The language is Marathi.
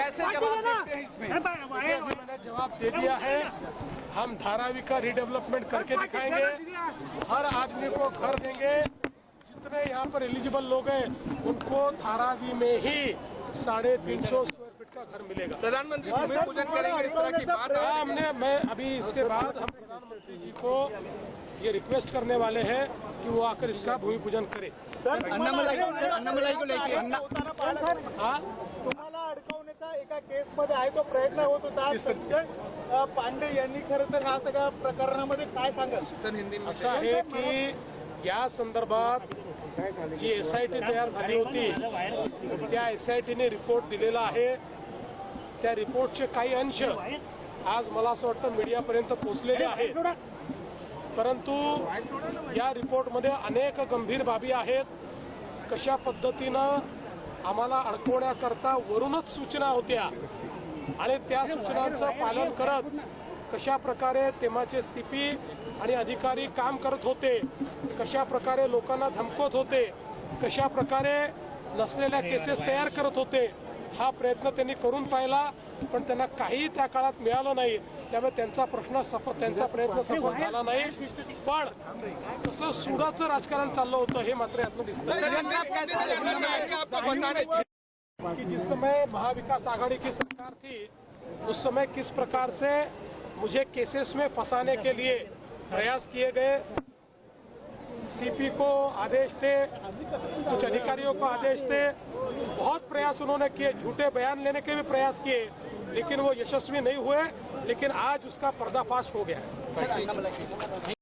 कैसे जवाब देते हैं इसमें? देखिए, अभी मैंने जवाब दे दिया है। हम धारावी का रीडेवलपमेंट करके दिखाएंगे, हर आदमी को घर देंगे। जितने यहाँ पर एलिजिबल लोग हैं उनको धारावी में ही 350 स्क्वायर फीट का घर मिलेगा। प्रधानमंत्री भूमि पूजन करेंगे, इस तरह की बात है। मैं अभी इसके बाद हम प्रधानमंत्री जी को ये रिक्वेस्ट करने वाले हैं कि वो आकर इसका भूमि पूजन करें। अन्नमलाई को लेके तुम्हाला अडकवण्याचा एका केसमध्ये आहे तो प्रयत्न होत होता। संजय पांडे यांनी खरं तर ह्या सगळ्या प्रकरणामध्ये काय सांगाल? सर हिंदी में असं आहे की या संदर्भात जी SIT तयार झाली होती त्या SITने रिपोर्ट दिलेला आहे। त्या रिपोर्टचे काही अंश आज मला असं वाटतं मीडियापर्यंत पोहोचलेले आहेत, परंतु या रिपोर्टमध्ये अनेक गंभीर बाबी आहेत। कशा पद्धतीनं आम्हाला अडकवण्याकरता वरूनच सूचना होत्या आणि त्या सूचनांचं पालन करत कशा प्रकारे तेमाचे CP आणि अधिकारी काम करत होते, कशा प्रकारे लोकांना धमकवत होते, कशा प्रकारे नसलेल्या केसेस तयार करत होते, हा प्रयत्न त्यांनी करून पाहिला, पण त्यांना काही त्या काळात मिळालं नाही। त्यामुळे त्यांचा प्रयत्न सफल झाला नाही। पण कसं सुडाचं राजकारण चाललं होतं हे मात्र यातून दिसतं कि जिस समय महाविकास आघाड़ी की सरकार थी उस समय किस प्रकार से मुझे केसेस में फंसाने के लिए प्रयास किए गए। CP को आदेश थे, कुछ अधिकारियों को आदेश थे, बहुत प्रयास उन्होंने किए, झूठे बयान लेने के भी प्रयास किए, लेकिन वो यशस्वी नहीं हुए। लेकिन आज उसका पर्दाफाश हो गया है।